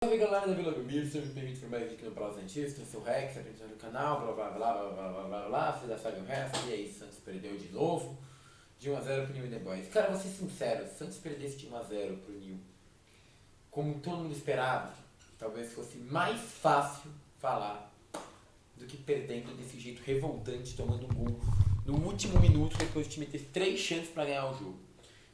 Salve galera da Vila Belmiro, sejam bem-vindos para mais um vídeo aqui no Palácio Santista. Eu sou o Rex, apresentando o canal, blá blá blá blá blá blá blá blá, vocês já sabem o resto. E aí, Santos perdeu de novo, de 1-0 pro New The Boys. Cara, vou ser sincero, se Santos perdesse de 1-0 pro New, como todo mundo esperava, talvez fosse mais fácil falar do que perdendo desse jeito revoltante, tomando um gol no último minuto, depois o time ter 3 chances para ganhar o jogo.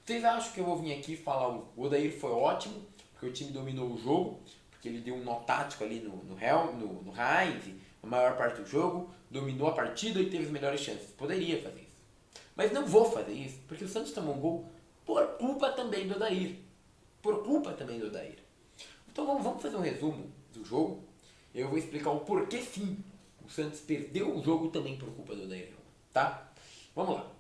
Vocês acham que eu vou vir aqui falar o Odair foi ótimo, porque o time dominou o jogo, porque ele deu um nó tático ali no Heinz, a maior parte do jogo, dominou a partida e teve as melhores chances? Poderia fazer isso. Mas não vou fazer isso, porque o Santos tomou um gol por culpa também do Odair. Por culpa também do Odair. Então vamos fazer um resumo do jogo. Eu vou explicar o porquê sim o Santos perdeu o jogo também por culpa do Odair, tá? Vamos lá.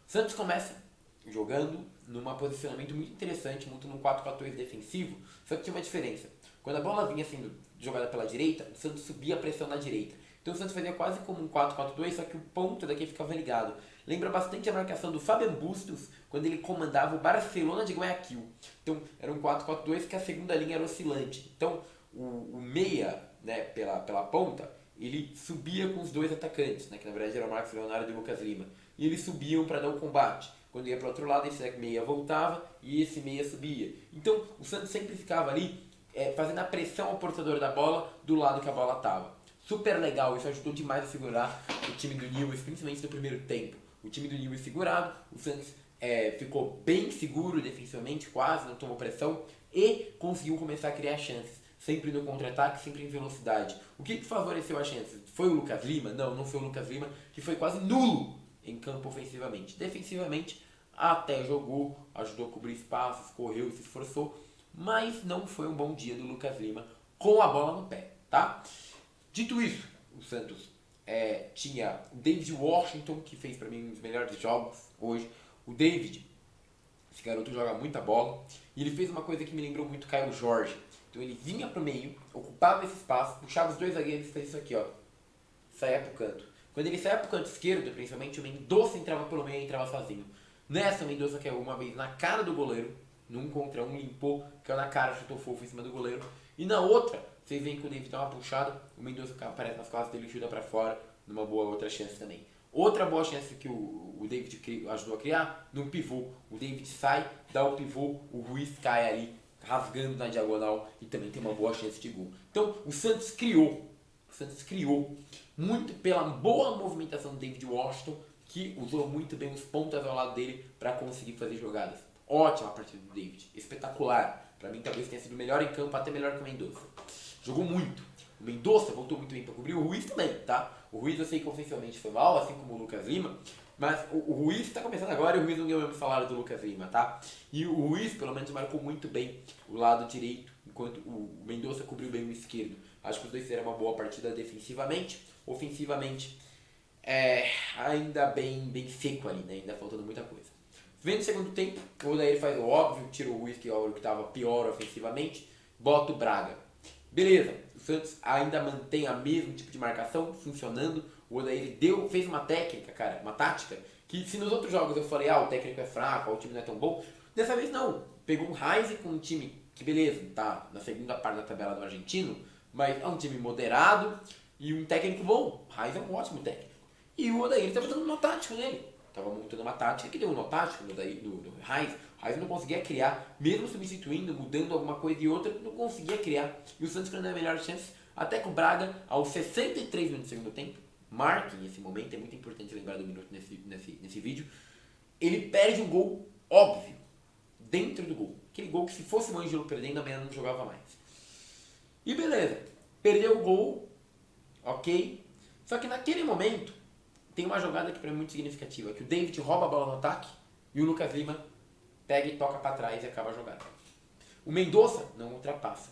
O Santos começa jogando num posicionamento muito interessante, muito num 4-4-2 defensivo, só que tinha uma diferença. Quando a bola vinha sendo jogada pela direita, o Santos subia a pressão na direita. Então o Santos fazia quase como um 4-4-2, só que o ponto daqui ficava ligado. Lembra bastante a marcação do Fabian Bustos, quando ele comandava o Barcelona de Guayaquil. Então era um 4-4-2 que a segunda linha era oscilante. Então o meia, né, pela ponta, ele subia com os dois atacantes, né, que na verdade era o Marcos Leonardo e o Lucas Lima. E eles subiam para dar o combate. Quando ia para o outro lado, esse meia voltava e esse meia subia. Então o Santos sempre ficava ali fazendo a pressão ao portador da bola do lado que a bola estava. Super legal, isso ajudou demais a segurar o time do Newell's, principalmente no primeiro tempo. O time do Newell's segurado, o Santos ficou bem seguro defensivamente, quase não tomou pressão e conseguiu começar a criar chances. Sempre no contra-ataque, sempre em velocidade. O que favoreceu a chance? Foi o Lucas Lima? Não, não foi o Lucas Lima, que foi quase nulo em campo ofensivamente. Defensivamente, até jogou, ajudou a cobrir espaços, correu, se esforçou, mas não foi um bom dia do Lucas Lima com a bola no pé, tá? Dito isso, o Santos tinha o David Washington, que fez para mim um dos melhores jogos hoje. O David, esse garoto joga muita bola, e ele fez uma coisa que me lembrou muito Caio Jorge. Então ele vinha pro meio, ocupava esse espaço, puxava os dois zagueiros e fazia isso aqui, ó, saia pro canto. Quando ele saia pro canto esquerdo, principalmente, o Mendonça entrava pelo meio e entrava sozinho. Nessa, o Mendonça caiu uma vez na cara do goleiro, num contra um, limpou, caiu na cara, chutou fofo em cima do goleiro. E na outra, vocês veem que o David dá uma puxada, o Mendonça aparece nas costas dele e chuta pra fora, numa boa outra chance também. Outra boa chance que o David ajudou a criar, num pivô. O David sai, dá o pivô, o Ruiz cai ali, rasgando na diagonal e também tem uma boa chance de gol. Então, o Santos criou muito pela boa movimentação do David Washington, que usou muito bem os pontas ao lado dele para conseguir fazer jogadas. Ótima partida do David, espetacular. Para mim talvez tenha sido melhor em campo, até melhor que o Mendonça. Jogou muito. O Mendonça voltou muito bem para cobrir, o Ruiz também, tá? O Ruiz eu sei que ofensivamente foi mal, assim como o Lucas Lima, mas o Ruiz está começando agora e o Ruiz não ganhou o mesmo salário do Lucas Lima, tá? E o Ruiz pelo menos marcou muito bem o lado direito, enquanto o Mendonça cobriu bem o esquerdo. Acho que os dois fizeram uma boa partida defensivamente. Ofensivamente, ainda bem seco ali, né? Ainda faltando muita coisa. Vendo o segundo tempo, o Odair faz o óbvio, tira o Ruiz, que é o que estava pior ofensivamente, bota o Braga. Beleza, o Santos ainda mantém a mesmo tipo de marcação funcionando. O Odair fez uma técnica, cara, uma tática, que se nos outros jogos eu falei, o técnico é fraco, o time não é tão bom, dessa vez não. Pegou um Heinz com um time que, beleza, tá na segunda parte da tabela do argentino, mas é um time moderado e um técnico bom. Heinz é um ótimo técnico. E o Odair estava dando uma tática nele. Estava montando uma tática que deu um nó tático no Heinz. O Heinz não conseguia criar, mesmo substituindo, mudando alguma coisa e outra, não conseguia criar. E o Santos criando a melhor chance, até com o Braga, aos 63 minutos do segundo tempo, marquem esse momento, é muito importante lembrar do minuto nesse vídeo, ele perde um gol óbvio, dentro do gol. Aquele gol que se fosse o Ângelo perdendo, amanhã não jogava mais. E beleza, perdeu o gol, ok. Só que naquele momento, tem uma jogada que para mim é muito significativa, que o David rouba a bola no ataque e o Lucas Lima pega e toca para trás e acaba a jogada. O Mendonça não ultrapassa.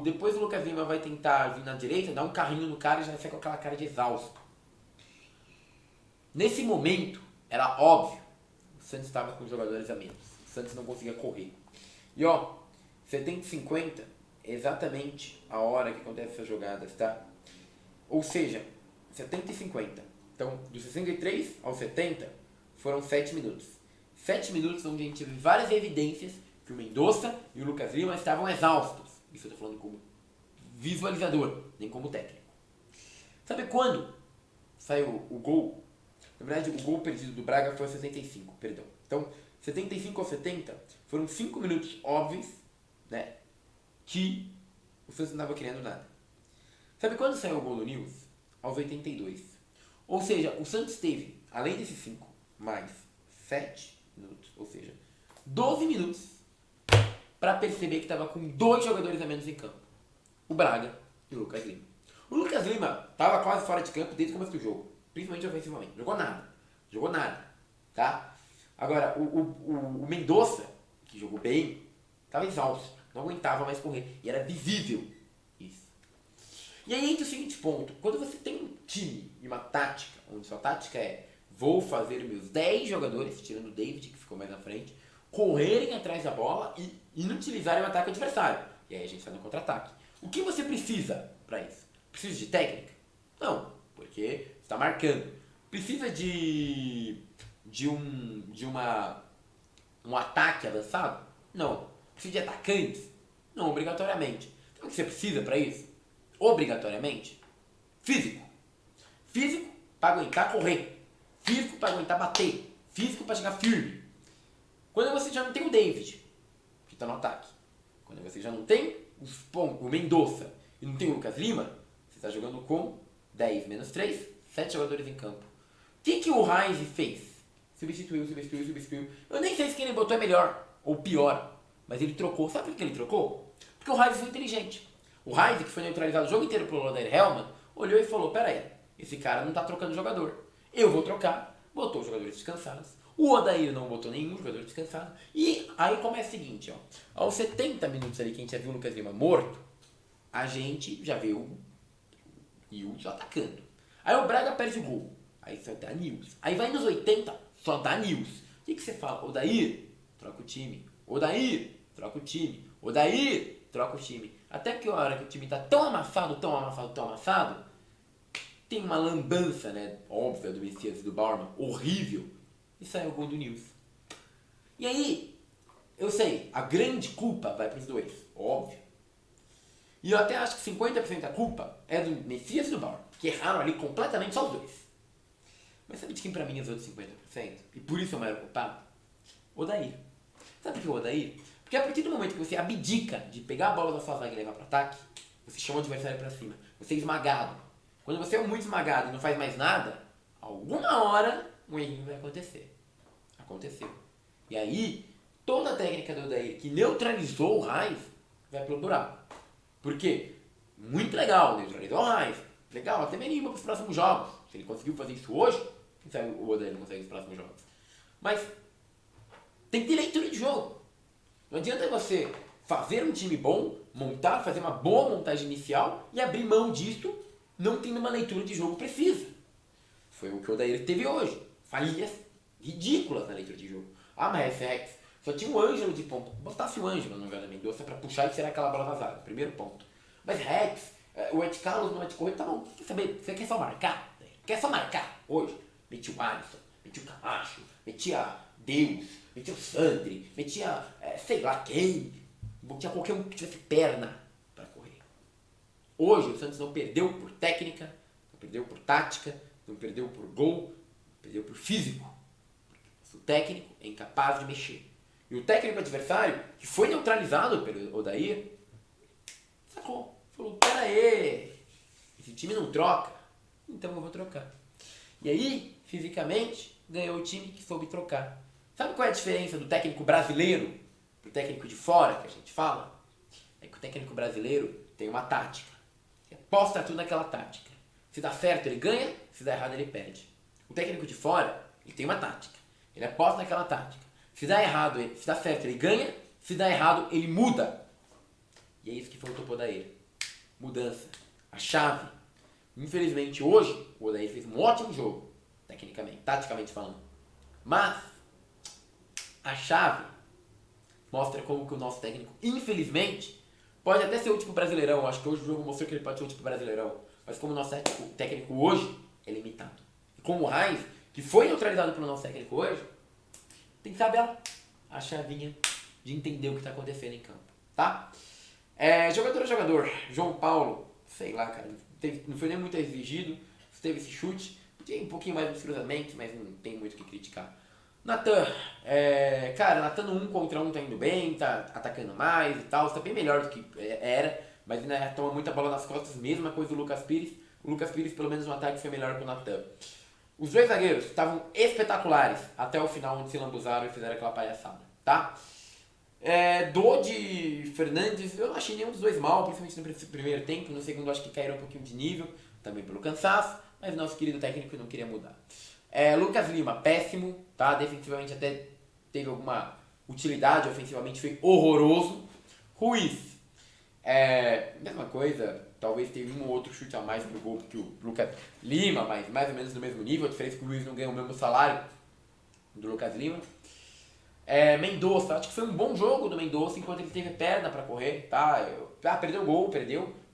Depois o Lucas Lima vai tentar vir na direita, dá um carrinho no cara e já sai com aquela cara de exausto. Nesse momento, era óbvio, o Santos estava com jogadores a menos. O Santos não conseguia correr. E 70-50 é exatamente a hora que acontece essas jogadas, tá? Ou seja, 70 e 50. Então, dos 63 aos 70, foram 7 minutos. 7 minutos onde a gente teve várias evidências que o Mendonça e o Lucas Lima estavam exaustos. Isso eu tô falando como visualizador, nem como técnico. Sabe quando saiu o gol? Na verdade, o gol perdido do Braga foi aos 75, perdão. Então, 75 aos 70 foram 5 minutos óbvios, né, que o Santos não estava criando nada. Sabe quando saiu o gol do Nils? Aos 82. Ou seja, o Santos teve, além desses 5, mais 7 minutos, ou seja, 12 minutos para perceber que estava com 2 jogadores a menos em campo. O Braga e o Lucas Lima. O Lucas Lima estava quase fora de campo desde o começo do jogo, principalmente ofensivamente. Jogou nada, tá? Agora, o Mendonça, que jogou bem, estava exausto, não aguentava mais correr, e era visível isso. E aí entra o seguinte ponto: quando você tem um time e uma tática, onde sua tática é vou fazer meus 10 jogadores, tirando o David, que ficou mais na frente, correrem atrás da bola e inutilizarem o ataque adversário. E aí a gente sai no contra-ataque. O que você precisa para isso? Precisa de técnica? Não, porque você está marcando. Precisa de um ataque avançado? Não. Precisa de atacantes? Não, obrigatoriamente. Então o que você precisa para isso? Obrigatoriamente? Físico. Físico para aguentar correr. Físico para aguentar bater. Físico para chegar firme. Quando você já não tem o David, que está no ataque. Quando você já não tem o Mendonça e não tem o Lucas Lima, você está jogando com 10 menos 3, 7 jogadores em campo. O que o Heinz fez? Substituiu. Eu nem sei se quem ele botou é melhor ou pior, mas ele trocou. Sabe por que ele trocou? Porque o Heinz foi inteligente. O Heinz, que foi neutralizado o jogo inteiro pelo Lothar Hellmann, olhou e falou: pera aí, esse cara não está trocando jogador. Eu vou trocar. Botou os jogadores descansados. O Odair não botou nenhum jogador descansado. E aí começa o seguinte, ó. Aos 70 minutos ali que a gente já viu o Lucas Lima morto, a gente já viu o Nils atacando. Aí o Braga perde o gol. Aí só dá Nils. Aí vai nos 80, só dá Nils. O que você fala? Odair, troca o time. Odair, troca o time. Odair, troca o time. Até que a hora que o time tá tão amassado, tem uma lambança, né, óbvia do Messias e do Bauerman, horrível. E saiu o gol do Nils. E aí, eu sei, a grande culpa vai para os dois, óbvio. E eu até acho que 50% da culpa é do Messias e do Bauer, que erraram ali completamente só os dois. Mas sabe de quem para mim é os outros 50%? E por isso é o maior culpado? Odair. Sabe por que o Odair? Porque a partir do momento que você abdica de pegar a bola da sua zaga e levar para ataque, você chama o adversário para cima. Você é esmagado. Quando você é muito esmagado e não faz mais nada, alguma hora um errinho vai acontecer. Aconteceu. E aí, toda a técnica do Odair que neutralizou o Heinz vai pro buraco. Por quê? Muito legal, neutralizou o Heinz. Legal, até mesmo para os próximos jogos. Se ele conseguiu fazer isso hoje, quem sabe o Odair não consegue nos próximos jogos. Mas tem que ter leitura de jogo. Não adianta você fazer um time bom, fazer uma boa montagem inicial e abrir mão disso não tendo uma leitura de jogo precisa. Foi o que o Odair teve hoje. Falhas ridículas na leitura de jogo. Ah, mas Rex, só tinha o Ângelo de ponta. Botasse o Ângelo no lugar da Mendonça pra puxar e tirar aquela bola vazada. Primeiro ponto. Mas Rex, o Ed Carlos não é de correr, tá bom. Quer saber? Você quer só marcar? Quer só marcar? Hoje, meti o Alisson, meti o Camacho, metia Deus, metia o Sandri, metia sei lá quem. Metia qualquer um que tivesse perna pra correr. Hoje o Santos não perdeu por técnica, não perdeu por tática, não perdeu por gol, perdeu por físico. O técnico é incapaz de mexer. E o técnico adversário, que foi neutralizado pelo Odair, sacou. Falou, pera aí, esse time não troca, então eu vou trocar. E aí, fisicamente, ganhou o time que soube trocar. Sabe qual é a diferença do técnico brasileiro pro técnico de fora, que a gente fala? É que o técnico brasileiro tem uma tática. Ele aposta tudo naquela tática. Se dá certo, ele ganha, se dá errado, ele perde. O técnico de fora, ele tem uma tática. Ele aposta naquela tática. Se dá errado, se dá certo, ele ganha. Se dá errado, ele muda. E é isso que faltou pro Odair. Mudança. A chave. Infelizmente, hoje, o Odair fez um ótimo jogo. Tecnicamente, taticamente falando. Mas, a chave mostra como que o nosso técnico, infelizmente, pode até ser útil pro Brasileirão. Acho que hoje o jogo mostrou que ele pode ser útil pro Brasileirão. Mas como o nosso técnico hoje é limitado. E como o Heinz, que foi neutralizado pelo nosso técnico hoje, tem que saber a chavinha de entender o que está acontecendo em campo, tá? Jogador a jogador, João Paulo, sei lá, cara, não foi nem muito exigido, teve esse chute, podia ir um pouquinho mais nos cruzamentos, mas não tem muito o que criticar. Natan, cara, Natan no 1 contra 1 tá indo bem, tá atacando mais e tal, tá bem melhor do que era, mas ainda toma muita bola nas costas, mesma coisa do Lucas Pires. O Lucas Pires, pelo menos no ataque, foi melhor que o Natan. Os dois zagueiros estavam espetaculares até o final, onde se lambuzaram e fizeram aquela palhaçada, tá? Dodi, Fernandes, eu não achei nenhum dos dois mal, principalmente no primeiro tempo. No segundo, acho que caíram um pouquinho de nível, também pelo cansaço, mas o nosso querido técnico não queria mudar. Lucas Lima, péssimo, tá? Defensivamente até teve alguma utilidade, ofensivamente foi horroroso. Ruiz, mesma coisa, talvez tenha um ou outro chute a mais pro gol que o Lucas Lima, mas mais ou menos no mesmo nível. A diferença é que o Ruiz não ganha o mesmo salário do Lucas Lima. Mendonça, acho que foi um bom jogo do Mendonça enquanto ele teve perna pra correr, tá? Perdeu o gol,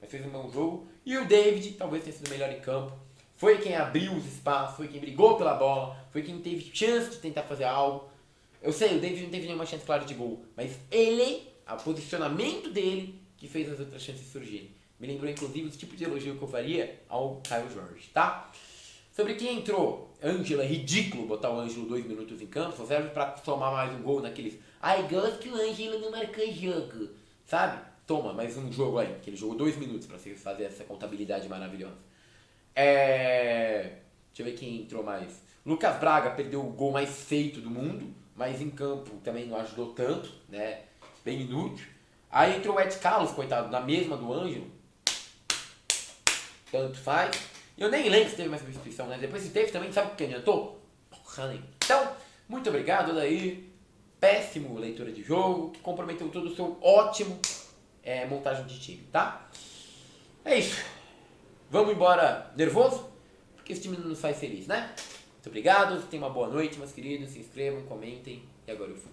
mas fez um bom jogo. E o David, talvez tenha sido melhor em campo. Foi quem abriu os espaços, foi quem brigou pela bola, foi quem teve chance de tentar fazer algo. Eu sei, o David não teve nenhuma chance clara de gol, mas o posicionamento dele, que fez as outras chances surgirem. Me lembrou, inclusive, do tipo de elogio que eu faria ao Caio Jorge, tá? Sobre quem entrou, Ângelo, é ridículo botar o Ângelo 2 minutos em campo, só serve pra somar mais um gol naqueles... Ai, gosto que o Ângelo não marca jogo, sabe? Toma, mais um jogo aí, que ele jogou 2 minutos pra você fazer essa contabilidade maravilhosa. Deixa eu ver quem entrou mais. Lucas Braga perdeu o gol mais feito do mundo, mas em campo também não ajudou tanto, né? Bem inútil. Aí entrou o Ed Carlos, coitado, na mesma do Ângelo. Tanto faz. Eu nem lembro se teve mais substituição, né? Depois se teve também, sabe o que adiantou? Porra nenhuma. Então, muito obrigado daí. Péssimo leitura de jogo, que comprometeu todo o seu ótimo montagem de time, tá? É isso. Vamos embora nervoso? Porque esse time não nos faz feliz, né? Muito obrigado, tenham uma boa noite, meus queridos. Se inscrevam, comentem. E agora eu fui.